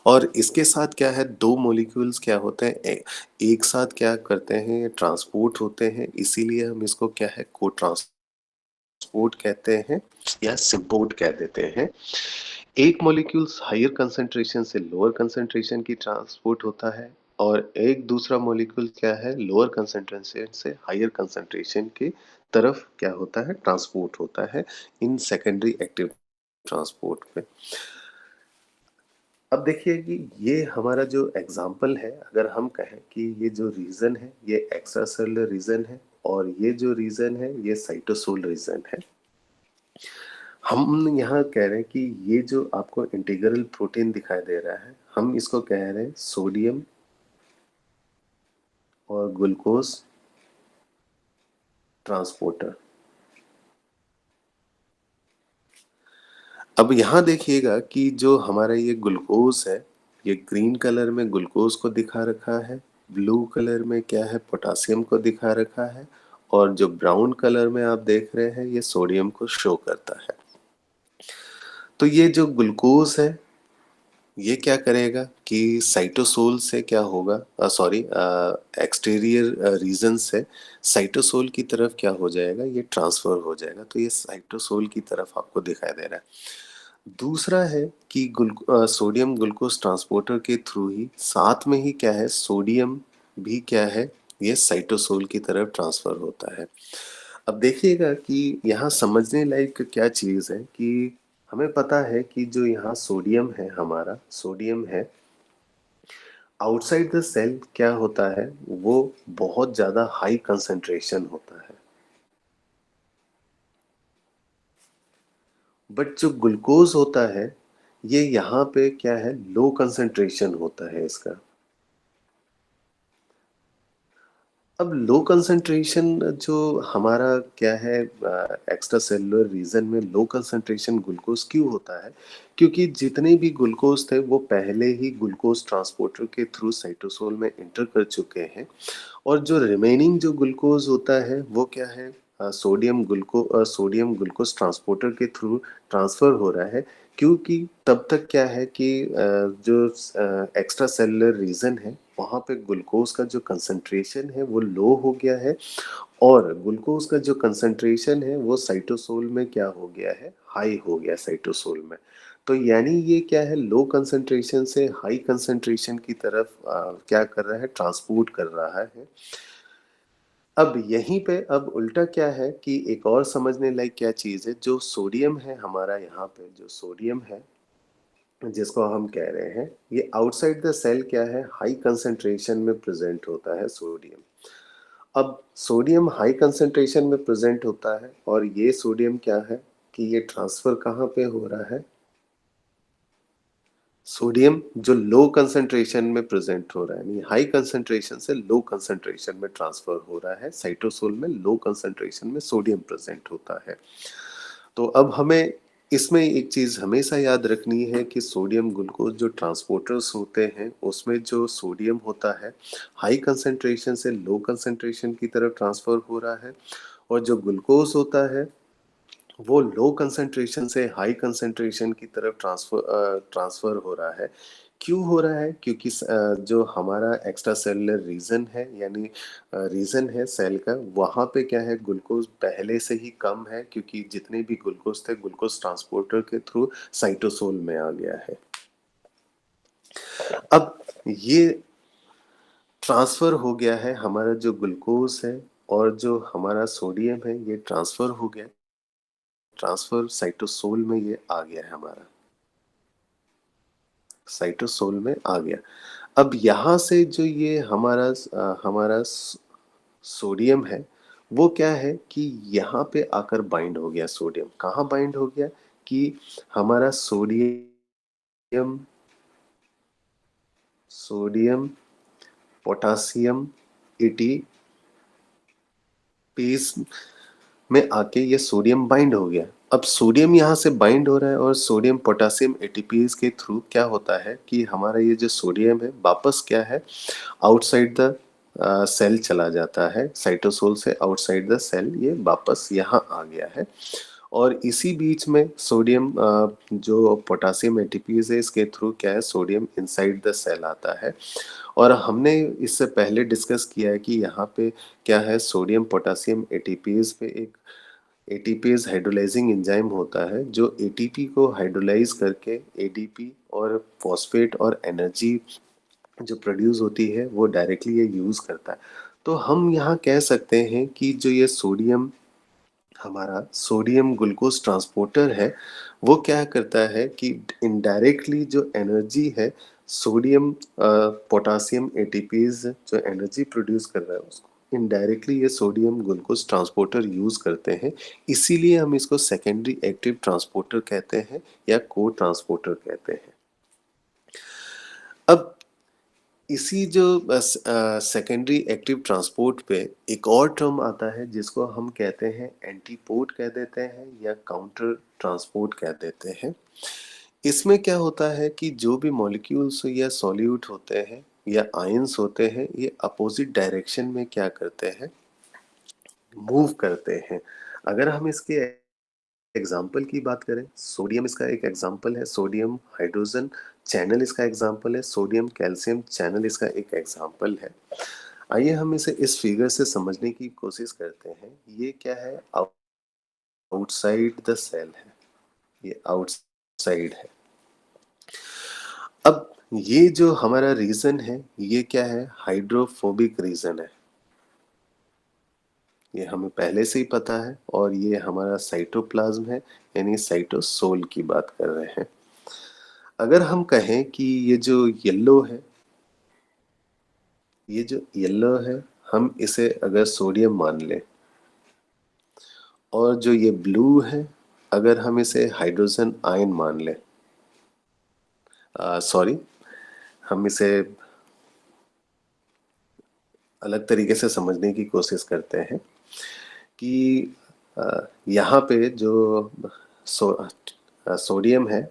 और इसके साथ क्या है दो मॉलिक्यूल्स क्या होते हैं एक साथ क्या करते हैं ट्रांसपोर्ट होते हैं, इसीलिए हम इसको क्या है को ट्रांसपोर्ट कहते हैं या सिम्पोर्ट कह देते हैं। एक मॉलिक्यूल्स हायर कंसंट्रेशन से लोअर कंसंट्रेशन की ट्रांसपोर्ट होता है और एक दूसरा मॉलिक्यूल क्या है लोअर कंसंट्रेशन से हायर कंसंट्रेशन की तरफ क्या होता है ट्रांसपोर्ट होता है इन सेकेंडरी एक्टिव ट्रांसपोर्ट में। अब देखिए कि ये हमारा जो एग्जाम्पल है, अगर हम कहें कि ये जो रीजन है ये एक्स्ट्रा सेलुलर रीजन है और ये जो रीजन है ये साइटोसोल रीजन है। हम यहाँ कह रहे हैं कि ये जो आपको इंटीग्रल प्रोटीन दिखाई दे रहा है हम इसको कह रहे हैं सोडियम और ग्लूकोज ट्रांसपोर्टर। अब यहाँ देखिएगा कि जो हमारा ये ग्लूकोज है ये ग्रीन कलर में ग्लूकोज को दिखा रखा है, ब्लू कलर में क्या है पोटासियम को दिखा रखा है और जो ब्राउन कलर में आप देख रहे हैं ये सोडियम को शो करता है। तो ये जो ग्लूकोज है ये क्या करेगा कि साइटोसोल से क्या होगा सॉरी एक्सटीरियर रीजन से साइटोसोल की तरफ क्या हो जाएगा ये ट्रांसफर हो जाएगा, तो ये साइटोसोल की तरफ आपको दिखाई दे रहा है। दूसरा है कि सोडियम ग्लूकोज ट्रांसपोर्टर के थ्रू ही साथ में ही क्या है सोडियम भी क्या है ये साइटोसोल की तरफ ट्रांसफर होता है। अब देखिएगा कि यहाँ समझने लायक क्या चीज़ है कि हमें पता है कि जो यहाँ सोडियम है हमारा सोडियम है आउटसाइड द सेल क्या होता है वो बहुत ज़्यादा हाई कंसंट्रेशन होता है, बट जो ग्लूकोज होता है ये यहाँ पे क्या है लो कंसंट्रेशन होता है इसका। अब लो कंसंट्रेशन जो हमारा क्या है एक्स्ट्रा सेलुलर रीजन में लो कंसंट्रेशन ग्लूकोज क्यों होता है, क्योंकि जितने भी ग्लूकोज थे वो पहले ही ग्लूकोज ट्रांसपोर्टर के थ्रू साइटोसोल में इंटर कर चुके हैं और जो रिमेनिंग जो ग्लूकोज होता है वो क्या है सोडियम ग्लूकोज ट्रांसपोर्टर के थ्रू ट्रांसफर हो रहा है, क्योंकि तब तक क्या है कि जो एक्स्ट्रा सेलुलर रीजन है वहाँ पे ग्लूकोज का जो कंसंट्रेशन है वो लो हो गया है और ग्लूकोज का जो कंसंट्रेशन है वो साइटोसोल में क्या हो गया है, हाई हो गया साइटोसोल में। तो यानी ये क्या है, लो कंसंट्रेशन से हाई कंसंट्रेशन की तरफ क्या कर रहा है, ट्रांसपोर्ट कर रहा है। अब यहीं पे अब उल्टा क्या है कि एक और समझने लायक क्या चीज़ है, जो सोडियम है हमारा, यहाँ पे जो सोडियम है जिसको हम कह रहे हैं, ये आउटसाइड द सेल क्या है, हाई कंसंट्रेशन में प्रेजेंट होता है सोडियम। अब सोडियम हाई कंसंट्रेशन में प्रेजेंट होता है और ये सोडियम क्या है कि ये ट्रांसफर कहाँ पे हो रहा है, सोडियम जो लो कंसंट्रेशन में प्रेजेंट हो रहा है, यानी हाई कंसंट्रेशन से लो कंसंट्रेशन में ट्रांसफर हो रहा है, साइटोसोल में लो कंसंट्रेशन में सोडियम प्रेजेंट होता है। तो अब हमें इसमें एक चीज हमेशा याद रखनी है कि सोडियम ग्लूकोज जो ट्रांसपोर्टर्स होते हैं उसमें जो सोडियम होता है हाई कंसंट्रेशन से लो कंसंट्रेशन की तरफ ट्रांसफर हो रहा है, और जो ग्लूकोज होता है वो लो कंसंट्रेशन से हाई कंसंट्रेशन की तरफ ट्रांसफर हो रहा है। क्यों हो रहा है, क्योंकि जो हमारा एक्स्ट्रा सेलुलर रीजन है, यानी रीजन है सेल का, वहाँ पे क्या है, ग्लूकोज पहले से ही कम है, क्योंकि जितने भी ग्लूकोज थे ग्लूकोज ट्रांसपोर्टर के थ्रू साइटोसोल में आ गया है। अब ये ट्रांसफर हो गया है हमारा जो ग्लूकोज है, और जो हमारा सोडियम है ये ट्रांसफर हो गया, ट्रांसफर साइटोसोल में ये आ गया है, हमारा साइटोसोल में आ गया। अब यहाँ से जो ये हमारा सोडियम है, वो क्या है कि यहाँ पे आकर बाइंड हो गया, सोडियम कहाँ बाइंड हो गया कि हमारा सोडियम सोडियम पोटासियम एटीपीज में आके ये सोडियम बाइंड हो गया। अब सोडियम यहाँ से बाइंड हो रहा है और सोडियम पोटासियम एटीपीज के थ्रू क्या होता है कि हमारा ये जो सोडियम है वापस क्या है, आउटसाइड द सेल चला जाता है, साइटोसोल से आउटसाइड द सेल ये वापस यहाँ आ गया है। और इसी बीच में सोडियम जो पोटासियम एटीपीज है इसके थ्रू क्या है, सोडियम इनसाइड द सेल आता है। और हमने इससे पहले डिस्कस किया है कि यहाँ पे क्या है, सोडियम पोटासियम एटीपीज पे एक एटीपीज हाइड्रोलाइजिंग एंजाइम होता है जो एटीपी को हाइड्रोलाइज करके एडीपी और फॉस्फेट और एनर्जी जो प्रोड्यूस होती है वो डायरेक्टली ये यूज करता है। तो हम यहाँ कह सकते हैं कि जो ये सोडियम हमारा सोडियम ग्लूकोज ट्रांसपोर्टर है, वो क्या करता है कि इनडायरेक्टली जो एनर्जी है, सोडियम पोटासियम एटीपीज जो एनर्जी प्रोड्यूस कर रहा है उसको इनडायरेक्टली ये सोडियम ग्लूकोज ट्रांसपोर्टर यूज करते हैं। इसीलिए हम इसको सेकेंडरी एक्टिव ट्रांसपोर्टर कहते हैं या को ट्रांसपोर्टर कहते हैं। अब इसी जो सेकेंडरी एक्टिव ट्रांसपोर्ट पे एक और टर्म आता है जिसको हम कहते हैं एंटीपोड कह देते हैं या काउंटर ट्रांसपोर्ट कह देते हैं। इसमें क्या होता है कि जो भी मॉलिक्यूल्स या सॉल्यूट होते हैं या आयंस होते हैं, ये अपोजिट डायरेक्शन में क्या करते हैं, मूव करते हैं। अगर हम इसके एग्जाम्पल की बात करें, सोडियम इसका एक एग्जाम्पल है, सोडियम हाइड्रोजन चैनल इसका एग्जाम्पल है, सोडियम कैल्शियम चैनल इसका एक एग्जाम्पल है। आइए हम इसे इस फिगर से समझने की कोशिश करते हैं। ये क्या है, आउटसाइड द सेल है, ये आउटसाइड है। अब ये जो हमारा रीजन है ये क्या है, हाइड्रोफोबिक रीजन है, ये हमें पहले से ही पता है। और ये हमारा साइटोप्लाज्म है, यानी साइटोसोल की बात कर रहे हैं। अगर हम कहें कि ये जो येलो है, ये जो येलो है, हम इसे अगर सोडियम मान लें, और जो ये ब्लू है अगर हम इसे हाइड्रोजन आयन मान लें, सॉरी, हम इसे अलग तरीके से समझने की कोशिश करते हैं कि यहाँ पे जो सोडियम है,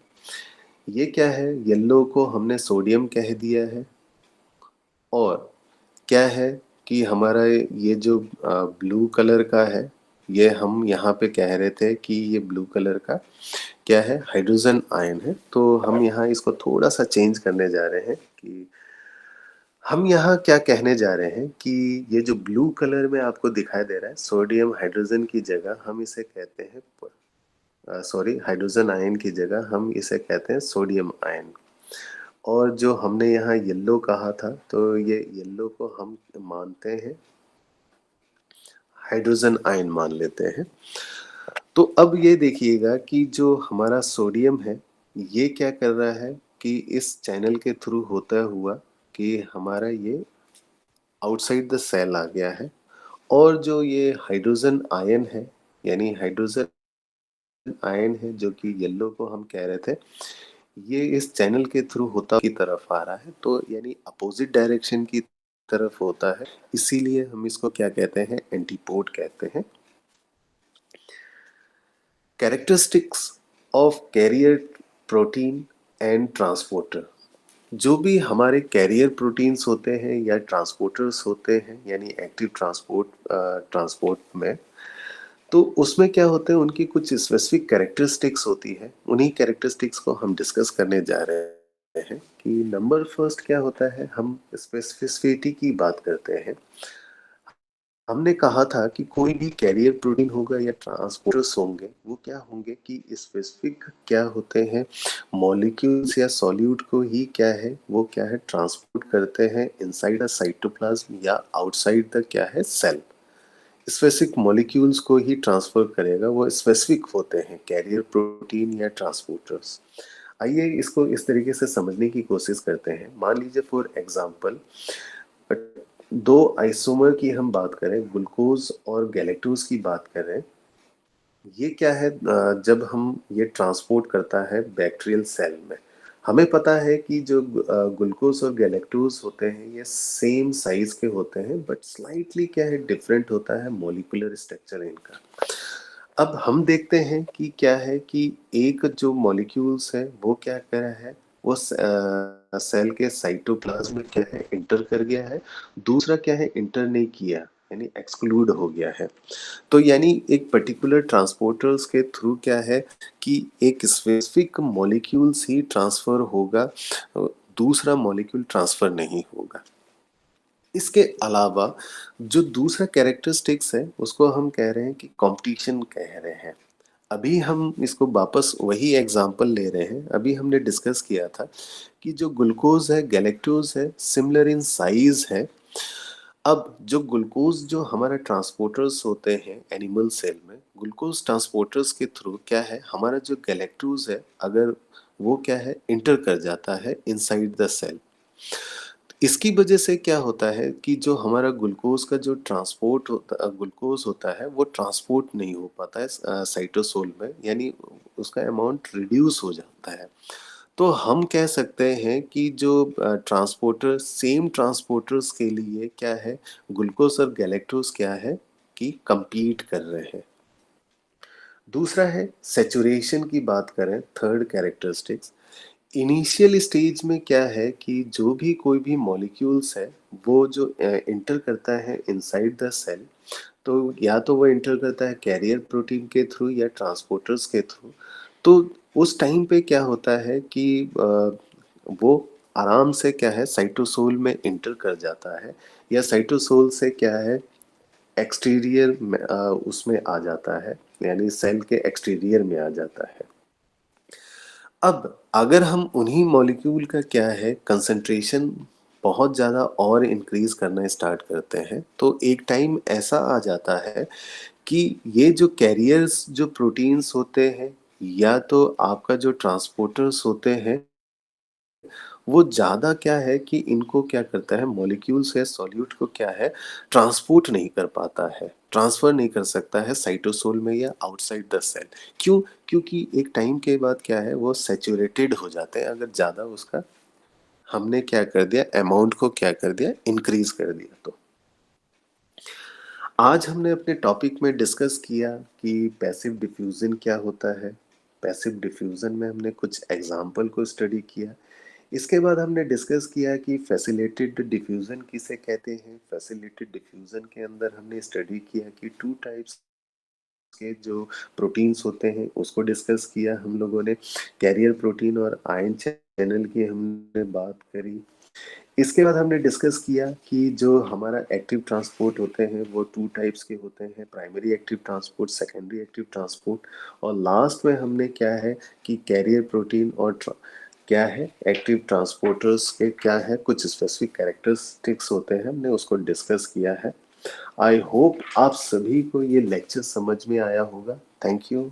ये क्या है, येलो को हमने सोडियम कह दिया है। और क्या है कि हमारा ये जो ब्लू कलर का है, ये हम यहाँ पे कह रहे थे कि ये ब्लू कलर का क्या है, हाइड्रोजन आयन है। तो हम यहाँ इसको थोड़ा सा चेंज करने जा रहे हैं कि हम यहाँ क्या कहने जा रहे हैं कि ये जो ब्लू कलर में आपको दिखाई दे रहा है, सोडियम हाइड्रोजन की जगह हम इसे कहते हैं सॉरी, हाइड्रोजन आयन की जगह हम इसे कहते हैं सोडियम आयन। और जो हमने यहाँ येलो कहा था, तो ये येलो को हम मानते हैं हाइड्रोजन आयन मान लेते हैं। तो अब ये देखिएगा कि जो हमारा सोडियम है, ये क्या कर रहा है कि इस चैनल के थ्रू होता हुआ कि हमारा ये आउटसाइड द सेल आ गया है। और जो ये हाइड्रोजन आयन है, यानी हाइड्रोजन आयन है जो कि येलो को हम कह रहे थे, ये इस चैनल के थ्रू होता की तरफ आ रहा है, तो यानी अपोजिट डायरेक्शन की तरफ होता है। इसीलिए हम इसको क्या कहते हैं, एंटीपोड कहते हैं। Characteristics of carrier protein and transporter. जो भी हमारे कैरियर प्रोटीन्स होते हैं या ट्रांसपोर्टर्स होते हैं, यानी एक्टिव ट्रांसपोर्ट में, तो उसमें क्या होते हैं, उनकी कुछ स्पेसिफिक कैरेक्टरिस्टिक्स होती है। उन्हीं कैरेक्टरिस्टिक्स को हम डिस्कस करने जा रहे हैं कि नंबर फर्स्ट क्या होता है, हम स्पेसिफिसिटी की बात करते हैं। हमने कहा था कि कोई भी कैरियर प्रोटीन होगा या ट्रांसपोर्टर्स होंगे, वो क्या होंगे कि स्पेसिफिक क्या होते हैं, मॉलिक्यूल्स या सॉल्यूट को ही क्या है, वो क्या है, ट्रांसपोर्ट करते हैं इनसाइड अ साइटोप्लाज्म या आउटसाइड द क्या है, सेल। स्पेसिफिक मॉलिक्यूल्स को ही ट्रांसफर करेगा, वो स्पेसिफिक होते हैं कैरियर प्रोटीन या ट्रांसपोर्टर्स। आइए इसको इस तरीके से समझने की कोशिश करते हैं। मान लीजिए फॉर एग्जांपल, दो आइसोमर की हम बात करें, ग्लूकोज और गैलेक्टोज की बात करें, ये क्या है, जब हम ये ट्रांसपोर्ट करता है बैक्टीरियल सेल में, हमें पता है कि जो ग्लूकोज और गैलेक्टोज होते हैं ये सेम साइज के होते हैं, बट स्लाइटली क्या है, डिफरेंट होता है मॉलिक्यूलर स्ट्रक्चर इनका। अब हम देखते हैं कि क्या है कि एक जो मॉलिक्यूल्स है वो क्या कर रहा है, वो सेल के साइटोप्लाज्म में क्या है, इंटर कर गया है। दूसरा क्या है, इंटर नहीं किया, यानी एक्सक्लूड हो गया है। तो यानी एक पर्टिकुलर ट्रांसपोर्टर्स के थ्रू क्या है कि एक स्पेसिफिक मॉलिक्यूल्स ही ट्रांसफर होगा, दूसरा मॉलिक्यूल ट्रांसफर नहीं होगा। इसके अलावा जो दूसरा कैरेक्टरिस्टिक्स है उसको हम कह रहे हैं कि कंपटीशन कह रहे हैं। अभी हम इसको वापस वही एग्जांपल ले रहे हैं। अभी हमने डिस्कस किया था कि जो ग्लूकोज है, गैलेक्टोज है, सिमिलर इन साइज है। अब जो ग्लूकोज जो हमारा ट्रांसपोर्टर्स होते हैं एनिमल सेल में, ग्लूकोज ट्रांसपोर्टर्स के थ्रू क्या है, हमारा जो गैलेक्टोज है, अगर वो क्या है, इंटर कर जाता है इनसाइड द सेल। इसकी वजह से क्या होता है कि जो हमारा ग्लूकोज का जो ट्रांसपोर्ट होता ग्लूकोज होता है वो ट्रांसपोर्ट नहीं हो पाता है साइटोसोल में, यानी उसका अमाउंट रिड्यूस हो जाता है। तो हम कह सकते हैं कि जो ट्रांसपोर्टर, सेम ट्रांसपोर्टर्स के लिए क्या है, ग्लूकोज और गैलेक्टोज क्या है कि compete कर रहे हैं। दूसरा है सेचुरेशन की बात करें, थर्ड कैरेक्टरिस्टिक्स। इनिशियल स्टेज में क्या है कि जो भी कोई भी मॉलिक्यूल्स है, वो जो इंटर करता है इनसाइड द सेल, तो या तो वो इंटर करता है कैरियर प्रोटीन के थ्रू या ट्रांसपोर्टर्स के थ्रू। तो उस टाइम पे क्या होता है कि वो आराम से क्या है, साइटोसोल में इंटर कर जाता है, या साइटोसोल से क्या है, एक्सटीरियर में उसमें आ जाता है, यानी सेल के एक्सटीरियर में आ जाता है। अब अगर हम उन्हीं मॉलिक्यूल का क्या है, कंसंट्रेशन बहुत ज़्यादा और इंक्रीज करना स्टार्ट करते हैं, तो एक टाइम ऐसा आ जाता है कि ये जो कैरियर्स जो प्रोटीन्स होते हैं, या तो आपका जो ट्रांसपोर्टर्स होते हैं, वो ज़्यादा क्या है कि इनको क्या करता है, मॉलिक्यूल्स या सॉल्यूट को क्या है, ट्रांसपोर्ट नहीं कर पाता है, ट्रांसफर नहीं कर सकता है साइटोसोल में या आउटसाइड द सेल। क्यों? क्योंकि एक टाइम के बाद क्या है, वो सैचुरेटेड हो जाते हैं, अगर ज़्यादा उसका हमने क्या कर दिया, अमाउंट को क्या कर दिया, इंक्रीज कर दिया। तो आज हमने अपने टॉपिक में डिस्कस किया कि पैसिव डिफ्यूजन क्या होता है। पैसिव डिफ्यूजन में हमने कुछ एग्जाम्पल को स्टडी किया। इसके बाद हमने डिस्कस किया कि फैसिलिटेटेड डिफ्यूजन किसे कहते हैं। फैसिलिटेटेड डिफ्यूजन के अंदर हमने स्टडी किया कि टू टाइप्स के जो प्रोटीन्स होते हैं उसको डिस्कस किया हम लोगों ने। कैरियर प्रोटीन और आयन चैनल की हमने बात करी। इसके बाद हमने डिस्कस किया कि जो हमारा एक्टिव ट्रांसपोर्ट होते हैं वो 2 टाइप्स के होते हैं, primary active transport, secondary active transport, और लास्ट में हमने क्या है कि कैरियर प्रोटीन और क्या है एक्टिव ट्रांसपोर्टर्स के क्या है कुछ स्पेसिफिक कैरेक्टरिस्टिक्स होते हैं, हमने उसको डिस्कस किया है। आई होप आप सभी को ये लेक्चर समझ में आया होगा। Thank you.